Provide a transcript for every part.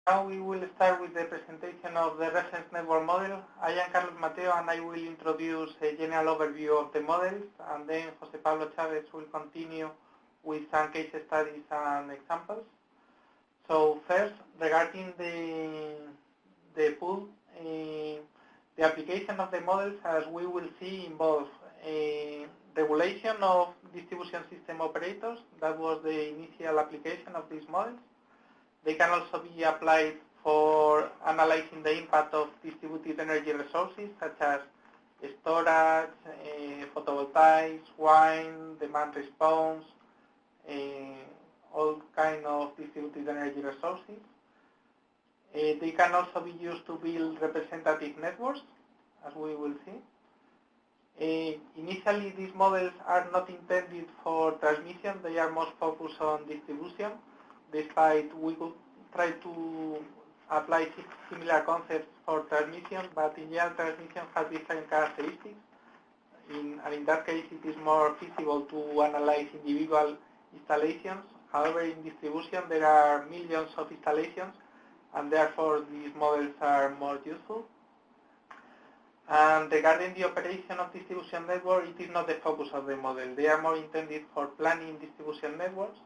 Now we will start with the presentation of the reference network model. I am Carlos Mateo and I will introduce a general overview of the models, and then Jose Pablo Chavez will continue with some case studies and examples. So first, regarding the pool, the application of the models, as we will see, involves regulation of distribution system operators. That was the initial application of these models. They can also be applied for analyzing the impact of distributed energy resources, such as storage, photovoltaics, wind, demand response, all kinds of distributed energy resources. They can also be used to build representative networks, as we will see. Initially, these models are not intended for transmission. They are most focused on distribution. Despite we could try to apply similar concepts for transmission, but in general, transmission has different characteristics. In that case, it is more feasible to analyze individual installations. However, in distribution, there are millions of installations, and therefore these models are more useful. And regarding the operation of distribution network, it is not the focus of the model. They are more intended for planning distribution networks,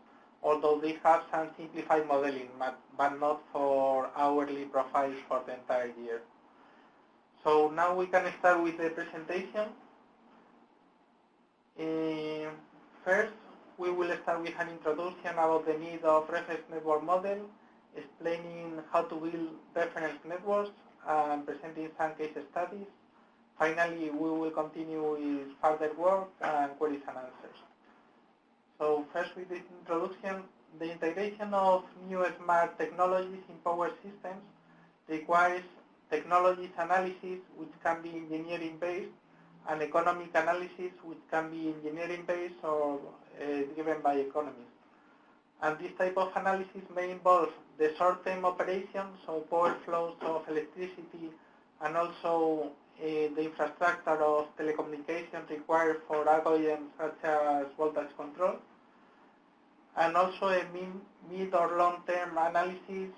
although they have some simplified modeling, but not for hourly profiles for the entire year. So now we can start with the presentation. First, we will start with an introduction about the need of reference network model, explaining how to build reference networks, and presenting some case studies. Finally, we will continue with further work and queries and answers. So first, with this introduction, the integration of new smart technologies in power systems requires technologies analysis, which can be engineering-based, and economic analysis, which can be engineering-based or driven by economists. And this type of analysis may involve the short-term operations, so power flows of electricity, and also the infrastructure of telecommunications required for algorithms such as voltage control, and also a mid or long-term analysis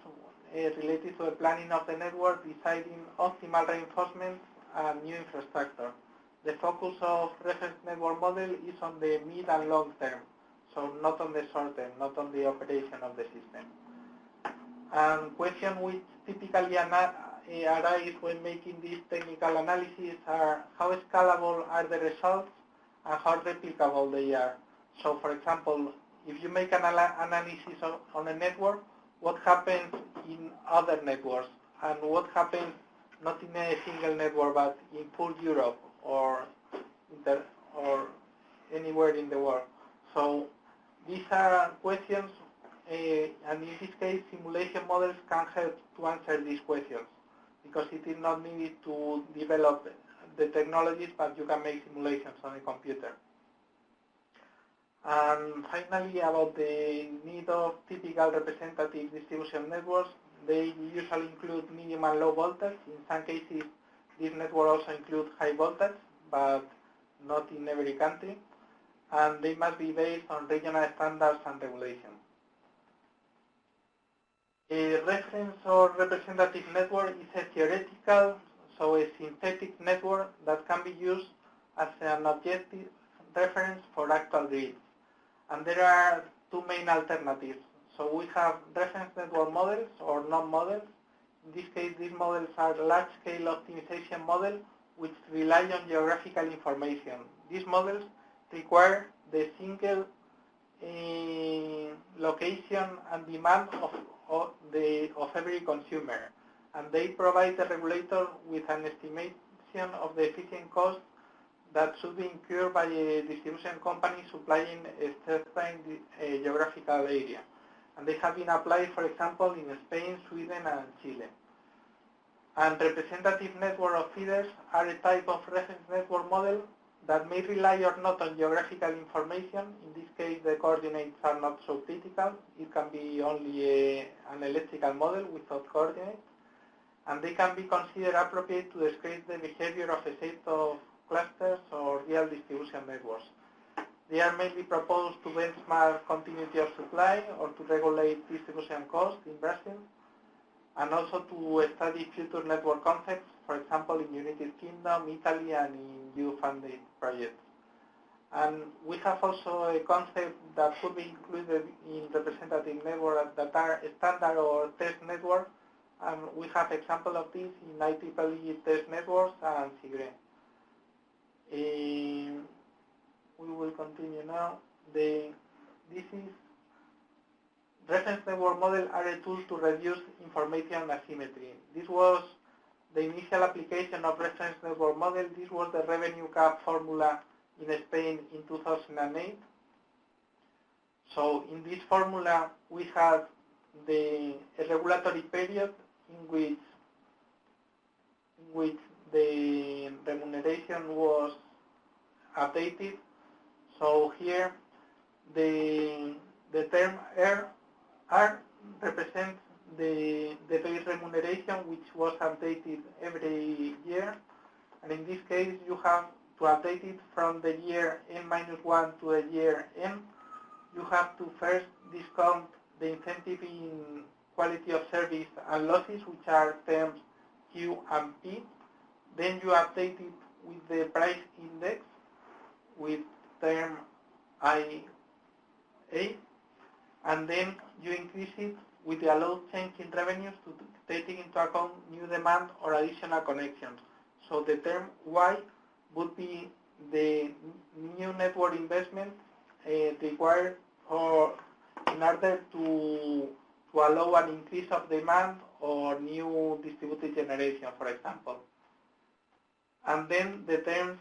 related to the planning of the network, deciding optimal reinforcement and new infrastructure. The focus of reference network model is on the mid and long term, so not on the short term, not on the operation of the system. And questions which typically arise when making this technical analysis are how scalable are the results and how replicable they are. So for example, if you make an analysis on a network, what happens in other networks, and what happens not in a single network but in full Europe or anywhere in the world. So these are questions, and in this case, simulation models can help to answer these questions, because it is not needed to develop the technologies, but you can make simulations on a computer. And finally, about the need of typical representative distribution networks, they usually include medium and low voltage. In some cases, this network also includes high voltage, but not in every country. And they must be based on regional standards and regulations. A reference or representative network is a theoretical, so a synthetic network that can be used as an objective reference for actual grids. And there are two main alternatives. So we have reference network models or non-models. In this case, these models are large-scale optimization models which rely on geographical information. These models require the single location and demand of every consumer, and they provide the regulator with an estimation of the efficient cost that should be incurred by a distribution company supplying a certain geographical area. And they have been applied, for example, in Spain, Sweden, and Chile. And representative network of feeders are a type of reference network model that may rely or not on geographical information. In this case, the coordinates are not so critical. It can be only an electrical model without coordinates. And they can be considered appropriate to describe the behavior of a set of clusters or real distribution networks. They are mainly proposed to benchmark continuity of supply or to regulate distribution costs in Brazil. and also to study future network concepts, for example, in United Kingdom, Italy, and in EU-funded projects. And we have also a concept that could be included in representative networks that are standard or test networks. And we have examples of this in IEEE test networks and ISGAN. We will continue now. This is reference network model are a tool to reduce information asymmetry. This was the initial application of reference network model. This was the revenue cap formula in Spain in 2008. So in this formula, we had a regulatory period in which the remuneration was updated. So here, the term R represents the base remuneration, which was updated every year. And in this case, you have to update it from the year N-1 to the year N. You have to first discount the incentive in quality of service and losses, which are terms Q and P. Then you update it with the price index with term IA, and then you increase it with the allowed change in revenues to taking into account new demand or additional connections. So the term Y would be the new network investment required in order to allow an increase of demand or new distributed generation, for example. And then the terms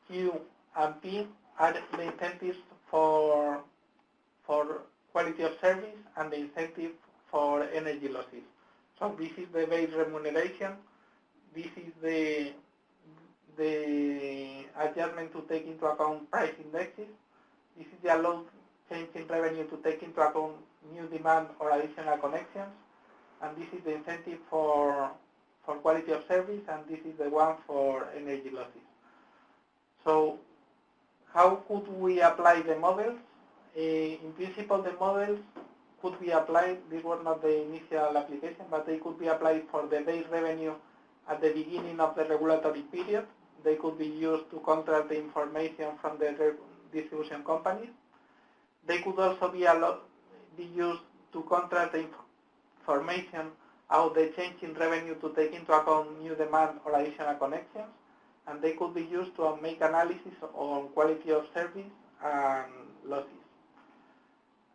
Q and P are the incentives for quality of service and the incentive for energy losses. So this is the base remuneration. This is the adjustment to take into account price indexes. This is the allowed change in revenue to take into account new demand or additional connections. And this is the incentive for quality of service, and this is the one for energy losses. So how could we apply the models? In principle, the models could be applied. This was not the initial application, but they could be applied for the base revenue at the beginning of the regulatory period. They could be used to contrast the information from the distribution companies. They could also be used to contrast the information of the change in revenue to take into account new demand or additional connections. And they could be used to make analysis on quality of service and losses.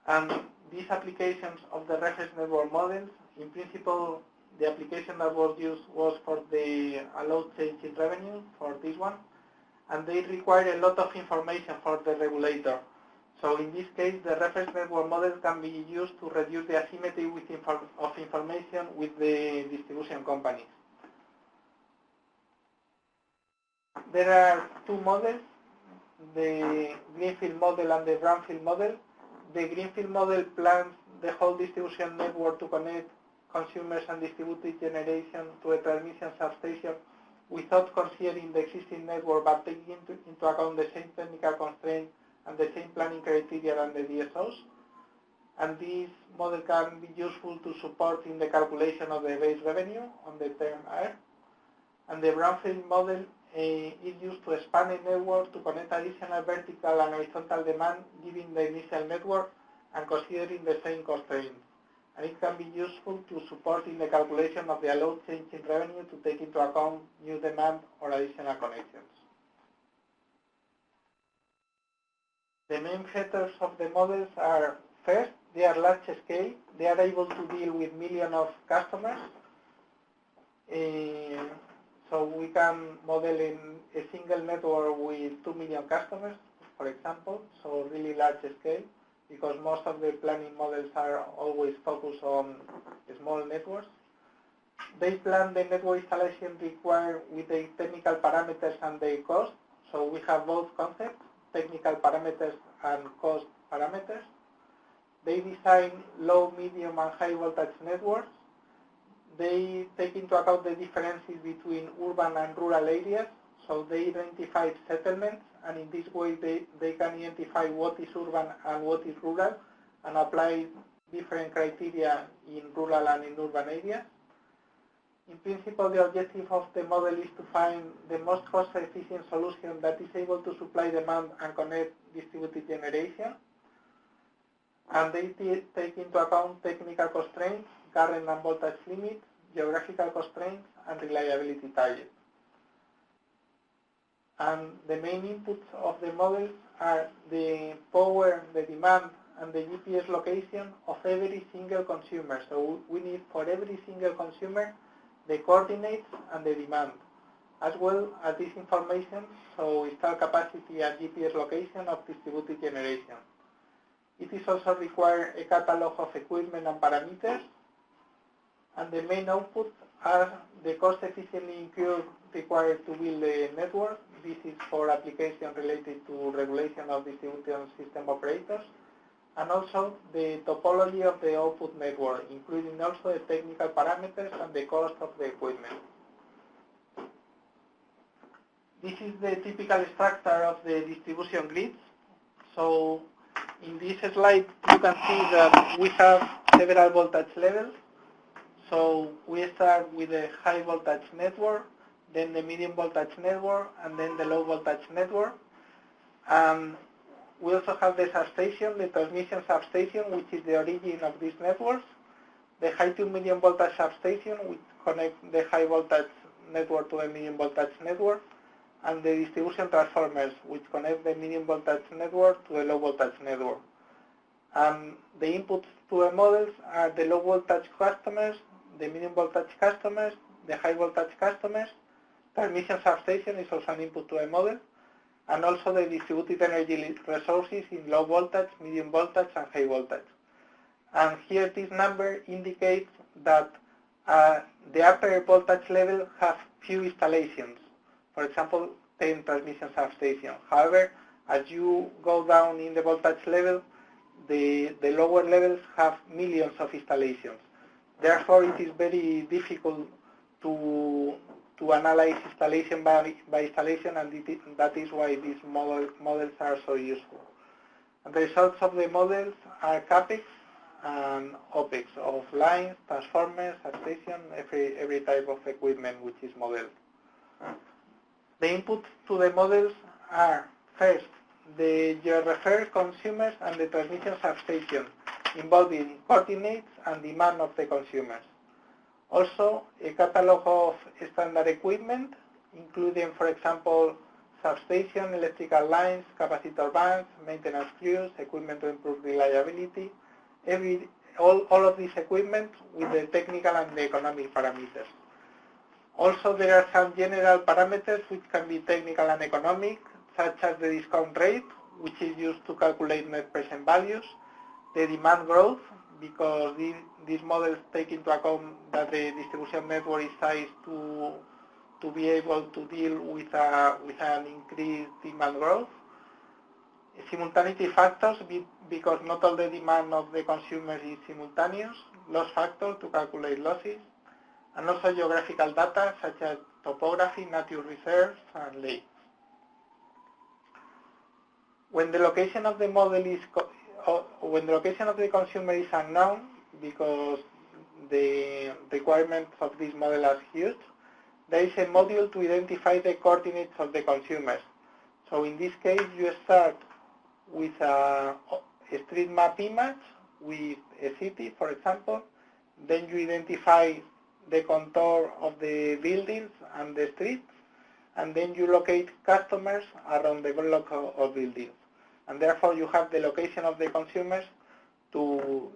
And these applications of the reference network models, in principle, the application that was used was for the allowed change in revenue, for this one, and they require a lot of information for the regulator. So in this case, the reference network model can be used to reduce the asymmetry of information with the distribution companies. There are two models, the greenfield model and the brownfield model. The greenfield model plans the whole distribution network to connect consumers and distributed generation to a transmission substation without considering the existing network, but taking into account the same technical constraints and the same planning criteria and the DSOs. And this model can be useful to support in the calculation of the base revenue on the term R. And the brownfield model is used to expand a network to connect additional vertical and horizontal demand given the initial network and considering the same constraints. And it can be useful to support in the calculation of the allowed change in revenue to take into account new demand or additional connections. The main features of the models are, first, they are large scale. They are able to deal with millions of customers. So we can model in a single network with 2 million customers, for example, so really large scale, because most of the planning models are always focused on small networks. They plan the network installation required with the technical parameters and the cost. So we have both concepts, technical parameters and cost parameters. They design low, medium, and high voltage networks. They take into account the differences between urban and rural areas. So they identify settlements, and in this way they can identify what is urban and what is rural and apply different criteria in rural and in urban areas. In principle, the objective of the model is to find the most cost-efficient solution that is able to supply demand and connect distributed generation. And they take into account technical constraints, current and voltage limits, geographical constraints, and reliability targets. And the main inputs of the models are the power, the demand, and the GPS location of every single consumer. So we need for every single consumer the coordinates and the demand, as well as this information, so install capacity and GPS location of distributed generation. It is also required a catalog of equipment and parameters, and the main outputs are the cost efficiently incurred required to build the network. This is for application related to regulation of distribution system operators, and also the topology of the output network, including also the technical parameters and the cost of the equipment. This is the typical structure of the distribution grids. So in this slide, you can see that we have several voltage levels. So we start with the high voltage network, then the medium voltage network, and then the low voltage network. We also have the substation, the transmission substation, which is the origin of these networks, the high to medium voltage substation, which connects the high voltage network to the medium voltage network, and the distribution transformers, which connect the medium voltage network to the low voltage network. The inputs to the models are the low voltage customers, the medium voltage customers, the high voltage customers. Transmission substation is also an input to the model, and also the distributed energy resources in low voltage, medium voltage, and high voltage. And here this number indicates that the upper voltage level have few installations. For example, 10 transmission substations. However, as you go down in the voltage level, the lower levels have millions of installations. Therefore, it is very difficult to analyze installation by installation, and that is why these models are so useful. And the results of the models are CAPEX and OPEX of lines, transformers, substation, every type of equipment which is modeled. The inputs to the models are, first, the geographical consumers and the transmission substation, involving coordinates and demand of the consumers. Also, a catalog of standard equipment, including, for example, substation, electrical lines, capacitor banks, maintenance crews, equipment to improve reliability, all of these equipment with the technical and the economic parameters. Also, there are some general parameters which can be technical and economic, such as the discount rate, which is used to calculate net present values, the demand growth, because these models take into account that the distribution network is sized to be able to deal with an increased demand growth. Simultaneity factors, because not all the demand of the consumers is simultaneous. Loss factor to calculate losses. And also geographical data such as topography, nature reserves, and lakes. When the location of the model is when the location of the consumer is unknown, because the requirements of this model are huge, there is a module to identify the coordinates of the consumers. So in this case, you start with a street map image with a city, for example. Then you identify the contour of the buildings and the streets, and then you locate customers around the block of buildings. And therefore, you have the location of the consumers to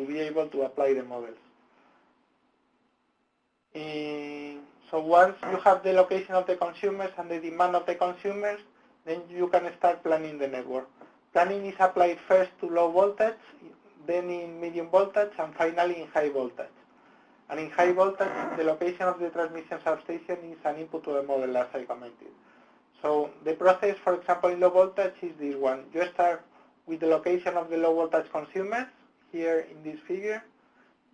be able to apply the models. So once you have the location of the consumers and the demand of the consumers, then you can start planning the network. Planning is applied first to low voltage, then in medium voltage, and finally in high voltage. And in high voltage, the location of the transmission substation is an input to the model, as I commented. So the process, for example, in low voltage is this one. You start with the location of the low voltage consumers, here in this figure.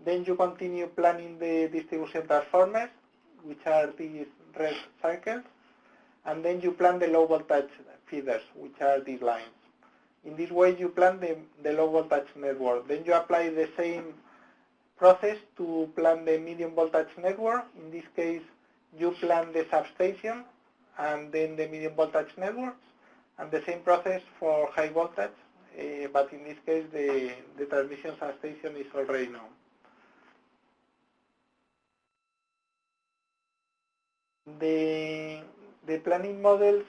Then you continue planning the distribution transformers, which are these red circles. And then you plan the low voltage feeders, which are these lines. In this way, you plan the low voltage network. Then you apply the same process to plan the medium voltage network. In this case, you plan the substation and then the medium voltage networks, and the same process for high voltage, but in this case the transmission substation is already known. The planning models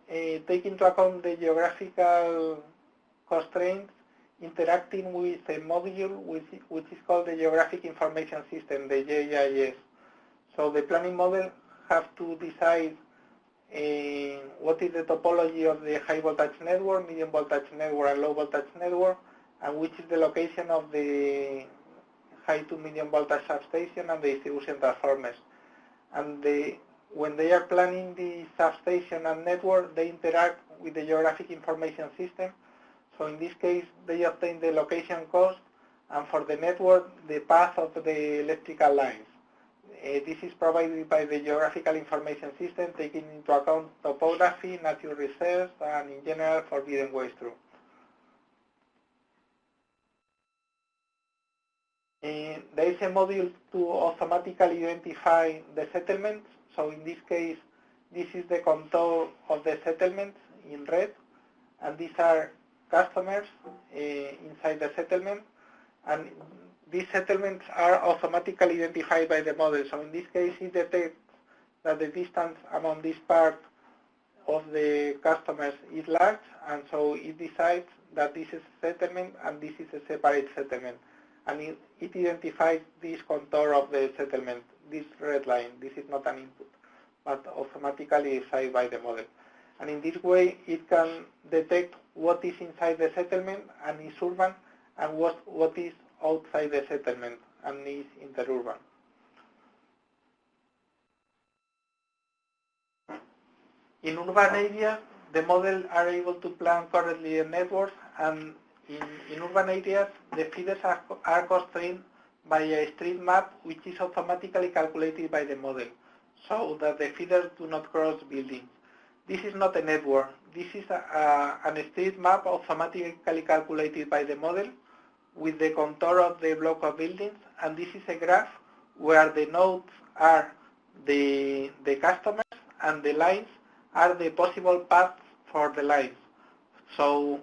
take into account the geographical constraints interacting with a module which is called the Geographic Information System, the GIS. So the planning model has to decide what is the topology of the high voltage network, medium voltage network, and low voltage network, and which is the location of the high to medium voltage substation and the distribution transformers. And when they are planning the substation and network, they interact with the Geographic Information System. So in this case, they obtain the location cost, and for the network, the path of the electrical lines. This is provided by the Geographical Information System, taking into account topography, natural reserves, and in general, forbidden waste route. There is a module to automatically identify the settlements. So in this case, this is the contour of the settlements in red, and these are customers inside the settlement, and these settlements are automatically identified by the model. So in this case, it detects that the distance among this part of the customers is large, and so it decides that this is a settlement and this is a separate settlement. And it identifies this contour of the settlement, this red line. This is not an input, but automatically decided by the model. And in this way, it can detect what is inside the settlement and is urban, and what is outside the settlement and is interurban. In urban areas, the models are able to plan correctly the networks, and in urban areas, the feeders are constrained by a street map which is automatically calculated by the model, so that the feeders do not cross buildings. This is not a network. This is a street map automatically calculated by the model with the contour of the block of buildings, and this is a graph where the nodes are the customers and the lines are the possible paths for the lines. So,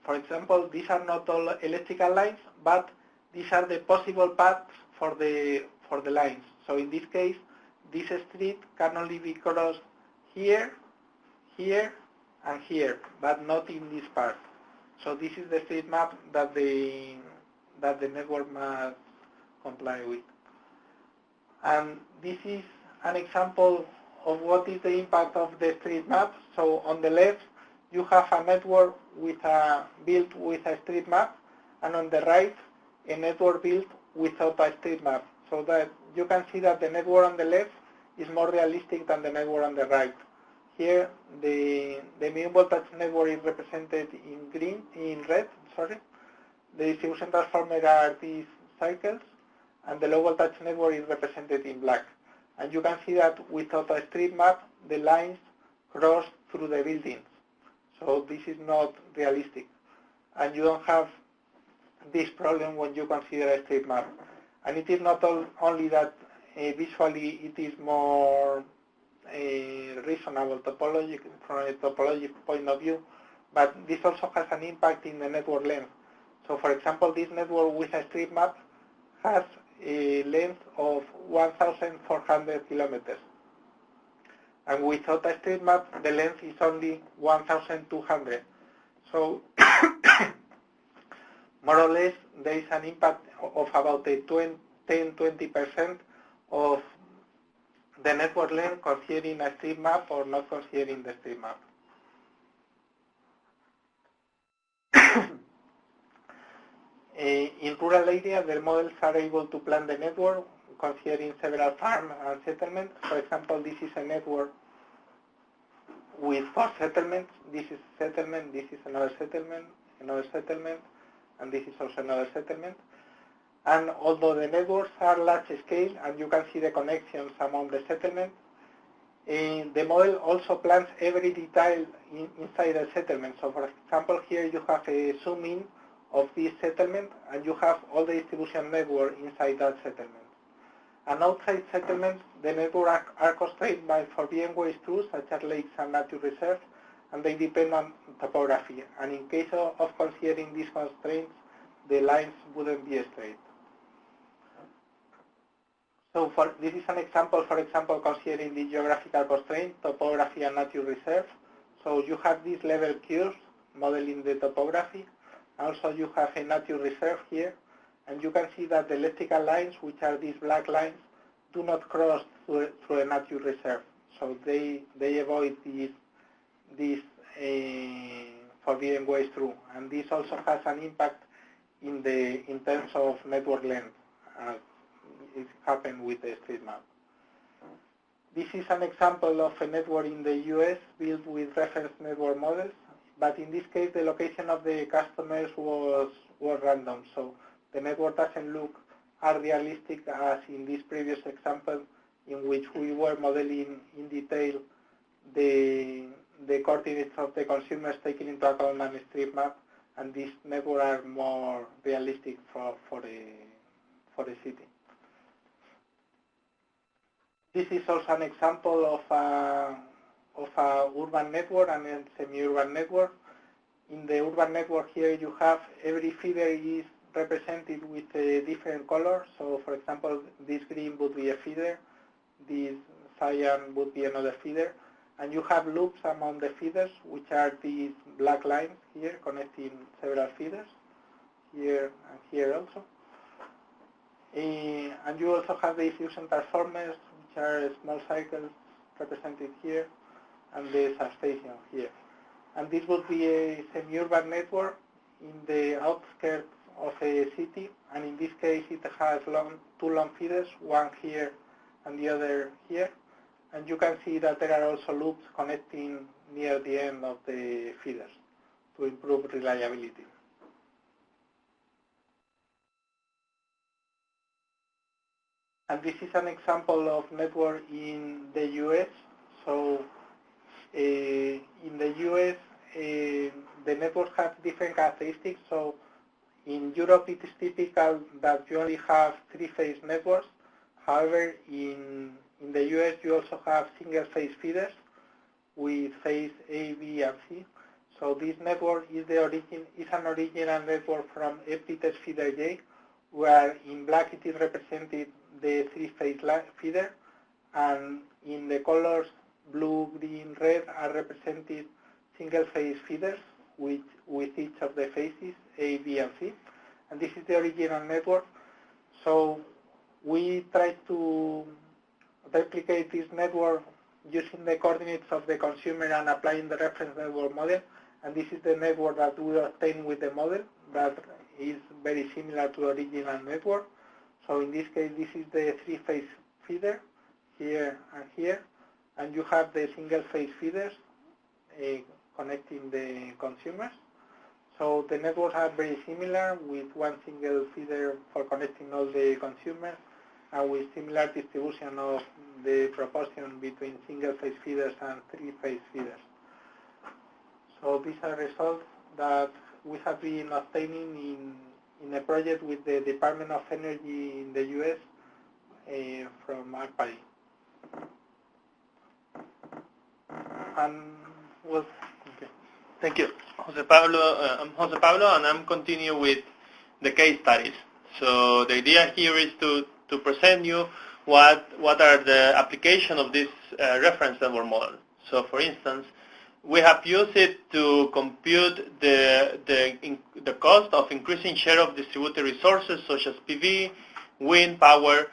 for example, these are not all electrical lines, but these are the possible paths for the lines. So in this case, this street can only be crossed here, here, and here, but not in this part. So this is the street map that the network must comply with. And this is an example of what is the impact of the street map. So on the left, you have a network built with a street map, and on the right, a network built without a street map. So that you can see that the network on the left is more realistic than the network on the right. Here, the medium voltage network is represented in red. The distribution transformer are these circles, and the low voltage network is represented in black. And you can see that without a street map, the lines cross through the buildings. So this is not realistic. And you don't have this problem when you consider a street map. And it is not only that visually it is more reasonable topology from a topology point of view, but this also has an impact in the network length. So for example, this network with a street map has a length of 1,400 kilometers. And without a street map, the length is only 1,200. So more or less, there is an impact of about 10-20% of the network length considering a street map or not considering the street map. In rural areas, the models are able to plan the network considering several farms and settlements. For example, this is a network with 4 settlements. This is a settlement, this is another settlement, and this is also another settlement. And although the networks are large scale and you can see the connections among the settlements, the model also plans every detail inside the settlement. So for example, here you have a zoom in of this settlement, and you have all the distribution network inside that settlement. And outside settlements, the network are constrained by forbidden ways through, such as lakes and nature reserves, and they depend on topography. And in case of considering these constraints, the lines wouldn't be straight. So this is an example, for example, considering the geographical constraint, topography and nature reserve. So you have these level curves modeling the topography. Also you have a nature reserve here. And you can see that the electrical lines, which are these black lines, do not cross through a nature reserve. So they avoid these forbidden ways through. And this also has an impact in terms of network length. It happened with the street map. This is an example of a network in the US built with reference network models, but in this case the location of the customers was random, so the network doesn't look as realistic as in this previous example, in which we were modeling in detail the coordinates of the consumers taking into account a street map, and these networks are more realistic for the city. This is also an example of a urban network and a semi-urban network. In the urban network here, you have every feeder is represented with a different color. So, for example, this green would be a feeder, this cyan would be another feeder, and you have loops among the feeders, which are these black lines here connecting several feeders, here and here also. And you also have the diffusion transformers, which are small cycles represented here, and the substation here. And this would be a semi-urban network in the outskirts of a city, and in this case it has two long feeders, one here and the other here. And you can see that there are also loops connecting near the end of the feeders to improve reliability. And this is an example of network in the US. So in the US, the networks have different characteristics. So in Europe, it is typical that you only have three-phase networks. However, in the US, you also have single-phase feeders with phase A, B, and C. So this network is an original network from empty test feeder J, where in black it is represented the three-phase feeder, and in the colors blue, green, red are represented single-phase feeders with each of the phases A, B, and C. And this is the original network. So we try to replicate this network using the coordinates of the consumer and applying the reference network model. And this is the network that we obtain with the model that is very similar to the original network. So in this case, this is the three-phase feeder, here and here, and you have the single-phase feeders connecting the consumers. So the networks are very similar, with one single feeder for connecting all the consumers, and with similar distribution of the proportion between single-phase feeders and three-phase feeders. So these are results that we have been obtaining in a project with the Department of Energy in the US from ARPA. And well, okay. Thank you, Jose Pablo. I'm Jose Pablo, and I'm continuing with the case studies. So the idea here is to present you what are the application of this reference network model. So, for instance, we have used it to compute the cost of increasing share of distributed resources such as PV, wind power,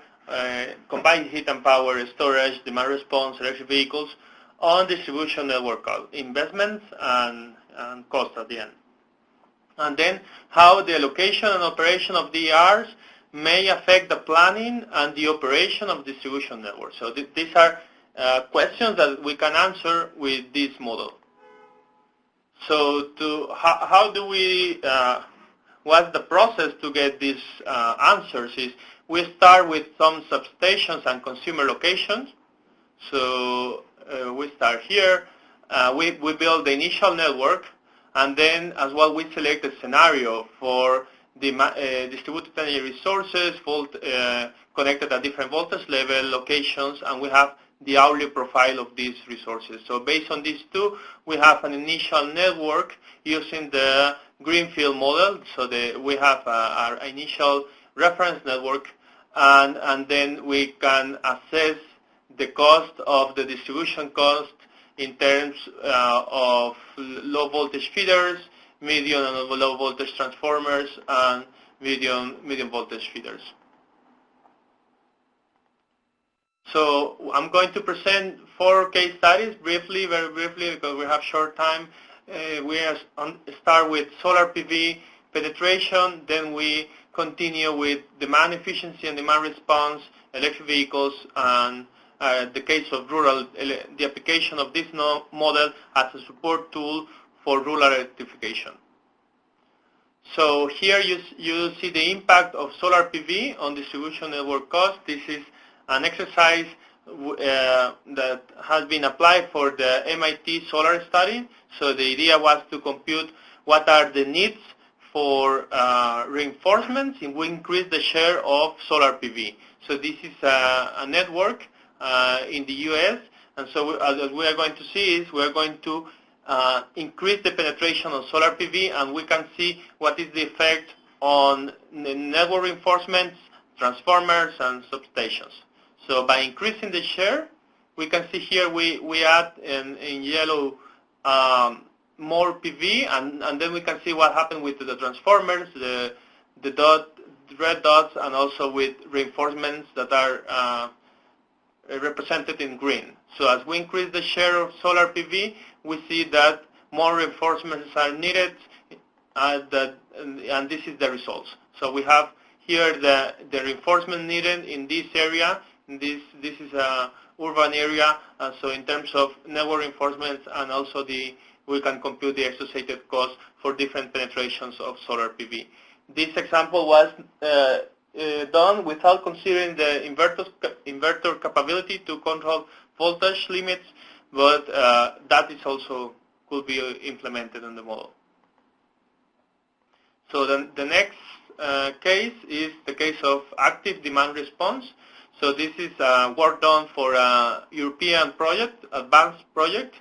combined heat and power storage, demand response, electric vehicles on distribution network cost, investments and cost at the end. And then how the allocation and operation of DERs may affect the planning and the operation of distribution networks. So these are questions that we can answer with this model. So how do we, what's the process to get these answers is we start with some substations and consumer locations. So we start here, we build the initial network, And then as well we select a scenario for the distributed energy resources, connected at different voltage level, locations, and we have the hourly profile of these resources. So based on these two, we have an initial network using the greenfield model. So we have our initial reference network, and then we can assess the cost of the distribution cost in terms of low voltage feeders, medium and low voltage transformers, and medium voltage feeders. So I'm going to present 4 case studies briefly, very briefly, because we have short time. We start with solar PV penetration, then we continue with demand efficiency and demand response, electric vehicles, and the case of rural, the application of this model as a support tool for rural electrification. So here you see the impact of solar PV on distribution network cost. This is an exercise that has been applied for the MIT solar study. So the idea was to compute what are the needs for reinforcements if we increase the share of solar PV. So this is a network in the US, and so as we are going to see is we are going to increase the penetration of solar PV, and we can see what is the effect on network reinforcements, transformers, and substations. So by increasing the share, we can see here we add in yellow more PV, and then we can see what happened with the transformers, the red dots, and also with reinforcements that are represented in green. So as we increase the share of solar PV, we see that more reinforcements are needed, and this is the results. So we have here the reinforcement needed in this area. This is a urban area, and so in terms of network reinforcements, and also we can compute the associated cost for different penetrations of solar PV. This example was done without considering the inverter capability to control voltage limits, but that is also could be implemented in the model. So the next case is the case of active demand response. So this is work done for a European project, advanced project,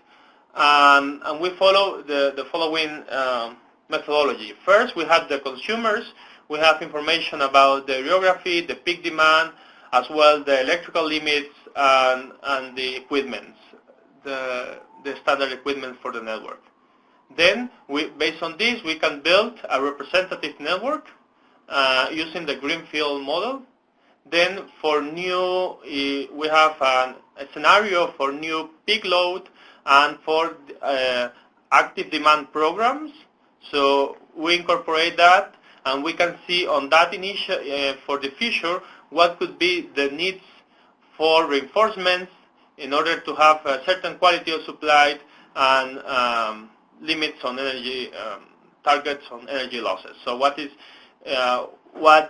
and we follow the following methodology. First, we have the consumers. We have information about the geography, the peak demand, as well the electrical limits and the equipment, the standard equipment for the network. Then, based on this, we can build a representative network using the greenfield model. Then, for new, we have a scenario for new peak load and for active demand programs. So we incorporate that, and we can see on that initial for the future what could be the needs for reinforcements in order to have a certain quality of supply and limits on energy targets on energy losses. So what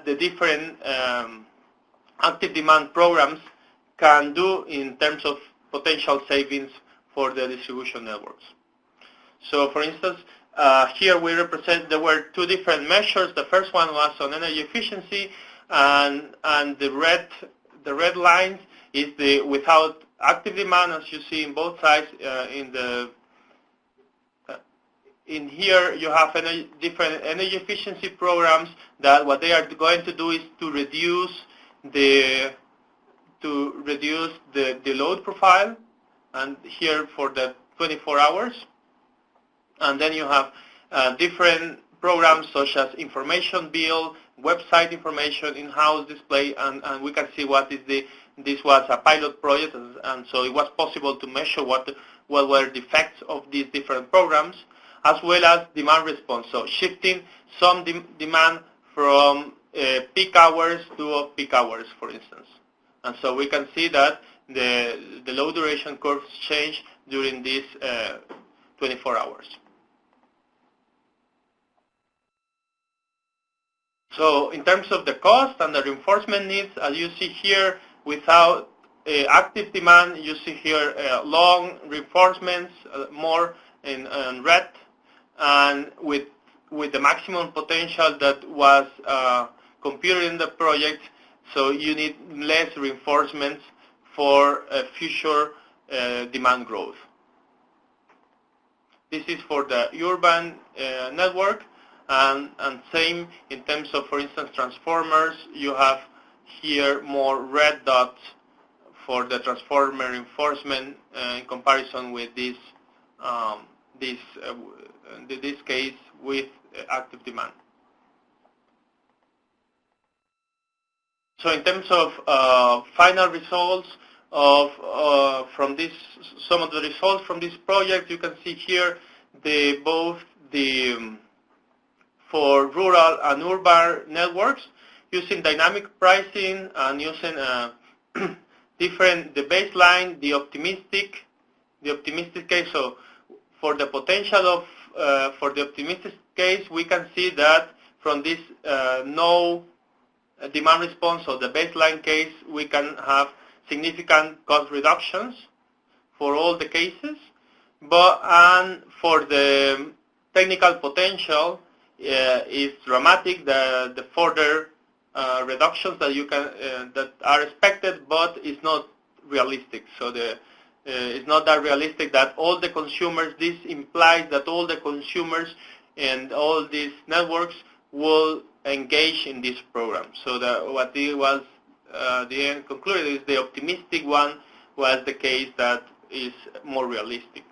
the different active demand programs can do in terms of potential savings for the distribution networks. So for instance, here we represent, there were 2 different measures. The first one was on energy efficiency, and the red lines is the without active demand, as you see in both sides. In here you have different energy efficiency programs that what they are going to do is to reduce the load profile, and here for the 24 hours. And then you have different programs such as information bill, website information, in-house display, and we can see what is this was a pilot project, and so it was possible to measure what were the effects of these different programs, as well as demand response. So shifting some demand from peak hours to off-peak hours, for instance. And so we can see that the low duration curves change during these 24 hours. So in terms of the cost and the reinforcement needs, as you see here, without active demand, you see here long reinforcements, more in red, and with the maximum potential that was computed in the project, so you need less reinforcements for future demand growth. This is for the urban network, and same in terms of, for instance, transformers. You have here more red dots for the transformer reinforcement in comparison with this this case with active demand. So in terms of final results from this, some of the results from this project, you can see here both for rural and urban networks using dynamic pricing and using the baseline, the optimistic case. So for the potential of for the optimistic case, we can see that from this no demand response, or the baseline case, we can have significant cost reductions for all the cases. And for the technical potential is dramatic. The further reductions that you can that are expected, but it's not realistic. So it's not that realistic that all the consumers. This implies that all the consumers and all these networks will engage in this program. So what it was the end concluded is the optimistic one was the case that is more realistic.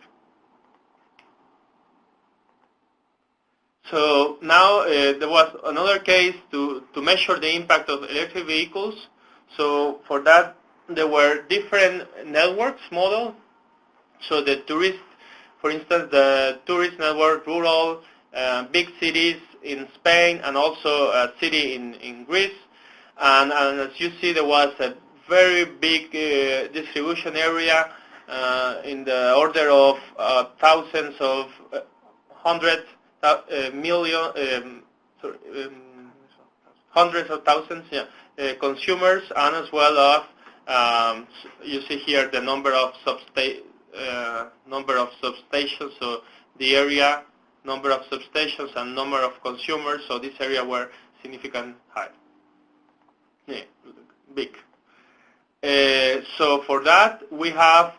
So now there was another case to measure the impact of electric vehicles. So for that, there were different networks model. So the tourist, for instance, the tourist network, rural, big cities in Spain, and also a city in Greece. And as you see, there was a very big distribution area in the order of thousands of hundreds of thousands, consumers, and as well as you see here the number of substations. So the area, number of substations, and number of consumers. So this area were significant high, big. So for that, we have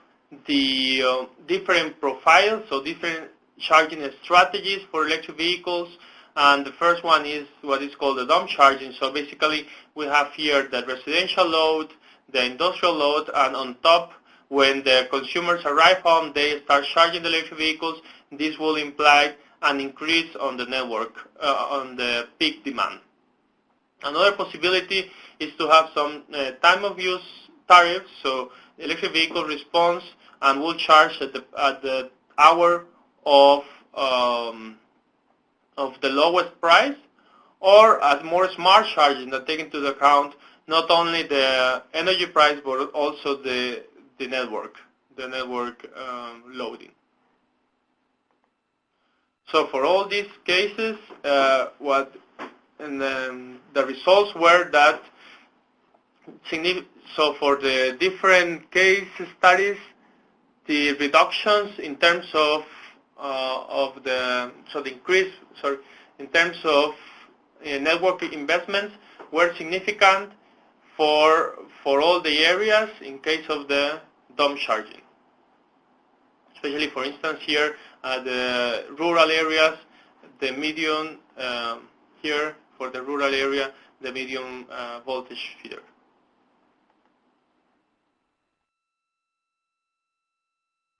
the different profiles, so different charging strategies for electric vehicles. And the first one is what is called the dumb charging. So basically, we have here the residential load, the industrial load, and on top, when the consumers arrive home, they start charging the electric vehicles. This will imply an increase on the network, on the peak demand. Another possibility is to have some time of use tariffs. So the electric vehicle responds and will charge at the hour of the lowest price, or as more smart charging that take into account not only the energy price but also the network loading. So for all these cases, the results were that so for the different case studies, the reductions in terms of the increase, in terms of network investments were significant for all the areas in case of the dumb charging. Especially, for instance, here the rural areas, the medium here for the rural area, the medium voltage feeder.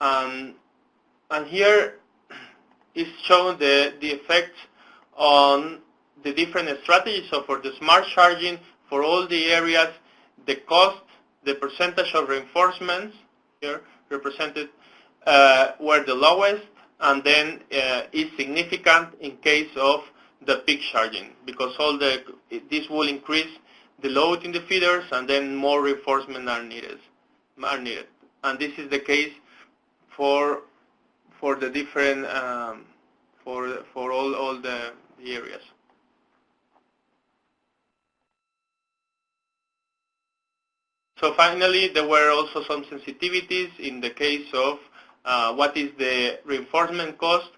And here is shown the effect on the different strategies. So for the smart charging, for all the areas, the cost, the percentage of reinforcements here represented were the lowest, and then is significant in case of the peak charging, because this will increase the load in the feeders, and then more reinforcement are needed. And this is the case for the different for all the areas. So finally, there were also some sensitivities in the case of what is the reinforcement cost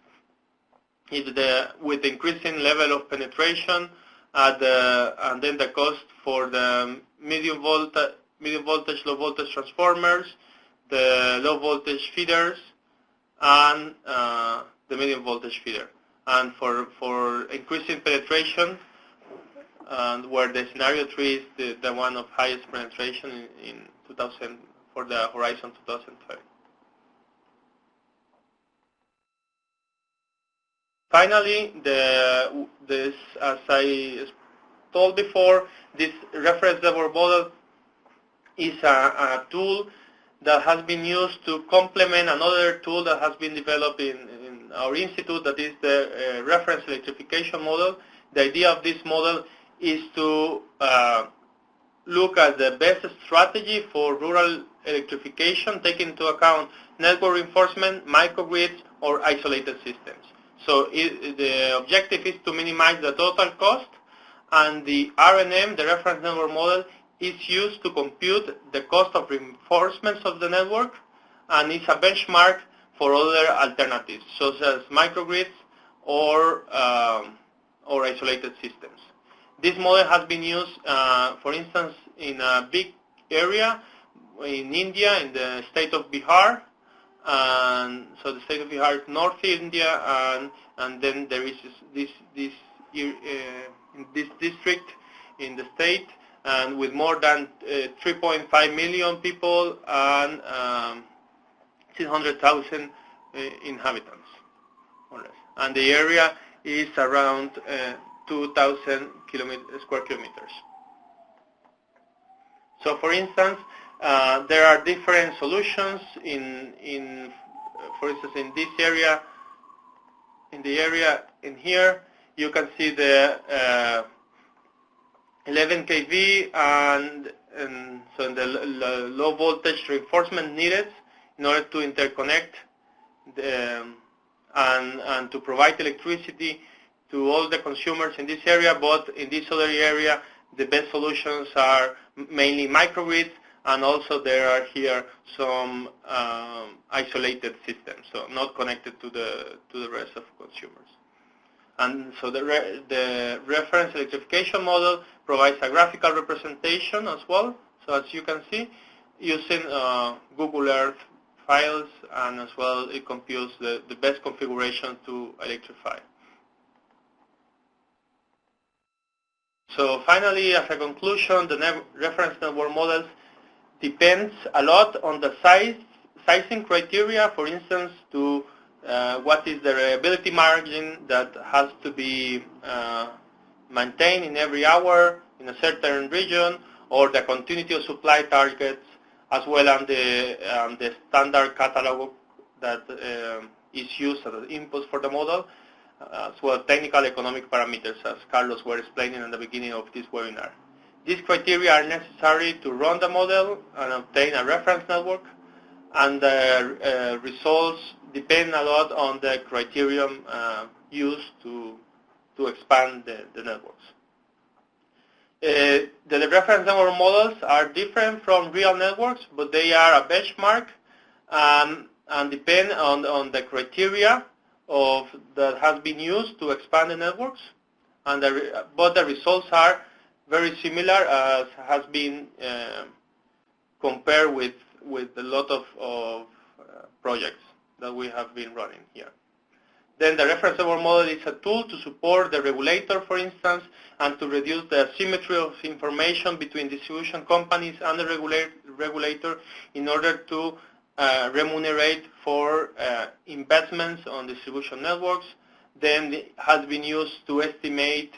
with the increasing level of penetration and then the cost for the medium voltage, low voltage transformers, the low voltage feeders, and the medium voltage feeder. And for increasing penetration, and where the scenario 3 is the one of highest penetration in 2000 for the horizon 2030. Finally, as I told before, this reference network model is a tool that has been used to complement another tool that has been developed in our institute, that is the reference electrification model. The idea of this model is to look at the best strategy for rural electrification, taking into account network reinforcement, microgrids, or isolated systems. So the objective is to minimize the total cost, and the RNM, the reference network model, is used to compute the cost of reinforcements of the network, and is a benchmark for other alternatives, such as microgrids or isolated systems. This model has been used, for instance, in a big area in India, in the state of Bihar. And so the state of Bihar is North India, and then there is this district in the state, and with more than 3.5 million people and 600,000 inhabitants, more or less. And the area is around 2,000 square kilometers. So, for instance, there are different solutions for instance, in this area, in the area in here, you can see the 11 kV and so the low voltage reinforcement needed in order to interconnect and to provide electricity to all the consumers in this area. But in this other area, the best solutions are mainly microgrids, and also there are here some isolated systems, so not connected to the rest of consumers. And so the reference electrification model provides a graphical representation as well. So as you can see, using Google Earth files, and as well it computes the best configuration to electrify. So finally, as a conclusion, the reference network models depends a lot on the sizing criteria, for instance, to what is the reliability margin that has to be maintained in every hour in a certain region, or the continuity of supply targets, as well as the standard catalog that is used as an input for the model, as well as technical economic parameters, as Carlos was explaining at the beginning of this webinar. These criteria are necessary to run the model and obtain a reference network, and the results depend a lot on the criterion used to expand the networks. The reference network models are different from real networks, but they are a benchmark and depend on the criteria that has been used to expand the networks. And but the results are very similar, as has been compared with a lot of projects that we have been running here. Then the reference network model is a tool to support the regulator, for instance, and to reduce the asymmetry of information between distribution companies and the regulator in order to remunerate for investments on distribution networks. Then it has been used to estimate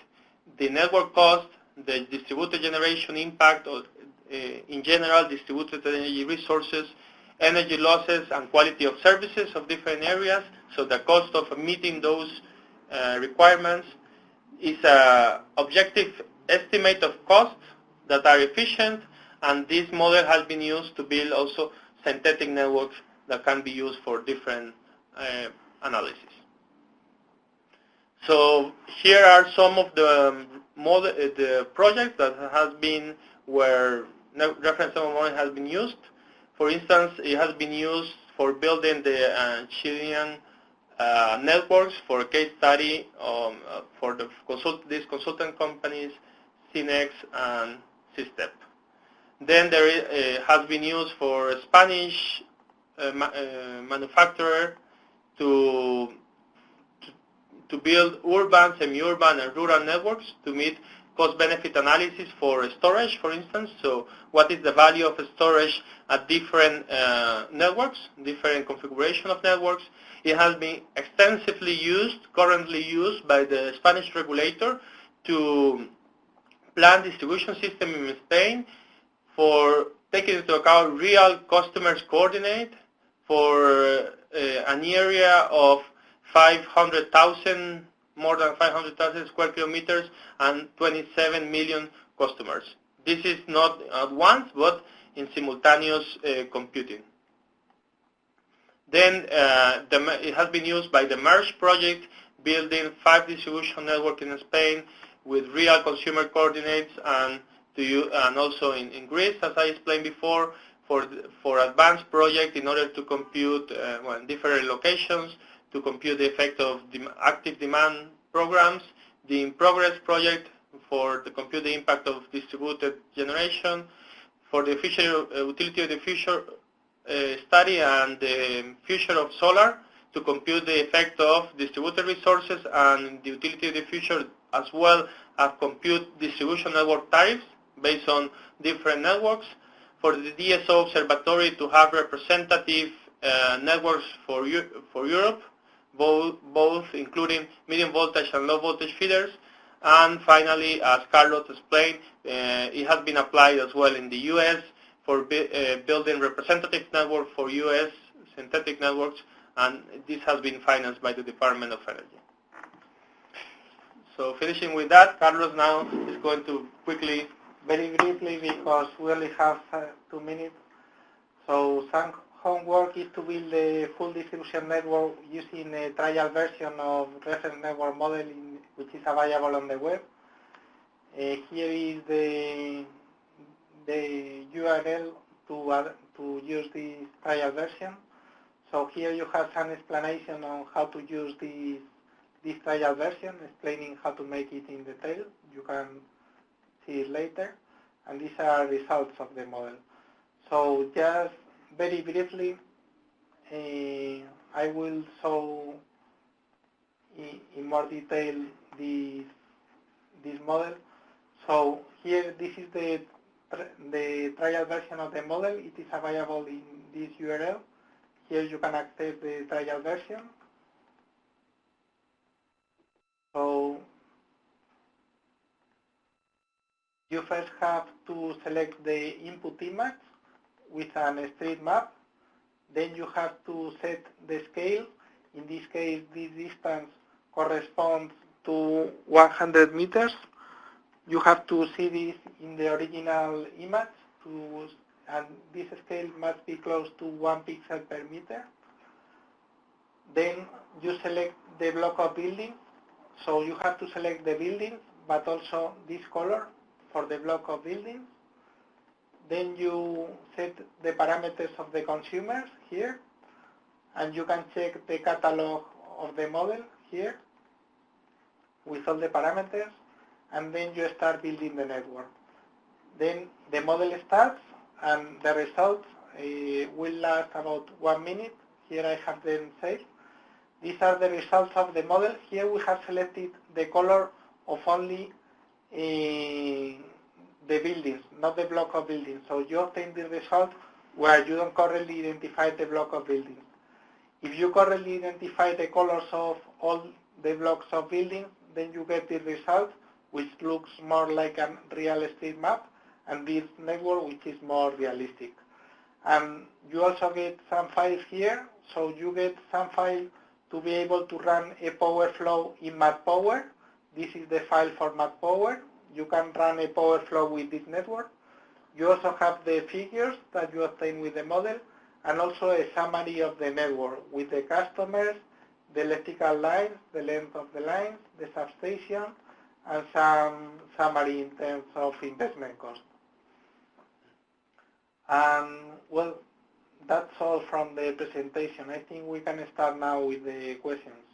the network cost, the distributed generation impact, or in general, distributed energy resources, energy losses, and quality of services of different areas. So the cost of meeting those requirements is an objective estimate of costs that are efficient, and this model has been used to build also synthetic networks that can be used for different analysis. So here are some of the projects that has been where reference network model has been used. For instance, it has been used for building the Chilean networks for a case study for these consultant companies, Cinex and Systep. Then there has been used for a Spanish manufacturer to build urban, semi-urban, and rural networks to meet cost-benefit analysis for storage, for instance. So what is the value of storage at different networks, different configuration of networks? It has been extensively used, currently used by the Spanish regulator to plan distribution system in Spain for taking into account real customers' coordinate for an area of 500,000, more than 500,000 square kilometers and 27 million customers. This is not at once, but in simultaneous computing. Then it has been used by the MERGE project, building 5 distribution networks in Spain with real consumer coordinates, and also in Greece, as I explained before, for advanced project in order to compute in different locations to compute the effect of active demand programs, the in progress project to compute the impact of distributed generation, for the utility of the future study, and the future of solar to compute the effect of distributed resources and the utility of the future, as well as compute distribution network tariffs based on different networks, for the DSO observatory to have representative networks for Europe, both including medium voltage and low voltage feeders. And finally, as Carlos explained, it has been applied as well in the US for building representative network for US synthetic networks, and this has been financed by the Department of Energy. So finishing with that, Carlos now is going to quickly, very briefly, because we only have 2 minutes. So some homework is to build a full distribution network using a trial version of reference network model which is available on the web. Here is the URL to use this trial version. So here you have some explanation on how to use this trial version, explaining how to make it in detail. You can see it later. And these are results of the model. So just very briefly, I will show in more detail this model. So here, this is the trial version of the model. It is available in this URL. Here you can access the trial version. So you first have to select the input image with an street map. Then you have to set the scale. In this case, this distance corresponds to 100 meters. You have to see this in the original image, and this scale must be close to 1 pixel per meter. Then you select the block of buildings. So you have to select the buildings, but also this color for the block of buildings. Then you set the parameters of the consumers here, and you can check the catalog of the model here with all the parameters, and then you start building the network. Then the model starts, and the results will last about 1 minute. Here I have them saved. These are the results of the model. Here we have selected the color of only the buildings, not the block of buildings. So you obtain the result where you don't correctly identify the block of buildings. If you correctly identify the colors of all the blocks of buildings, then you get the result which looks more like a real estate map, and this network which is more realistic. And you also get some files here. So you get some file to be able to run a power flow in MatPower. This is the file for MatPower. You can run a power flow with this network. You also have the figures that you obtain with the model, and also a summary of the network with the customers, the electrical lines, the length of the lines, the substation, and some summary in terms of investment cost. And well, That's all from the presentation. I think we can start now with the questions.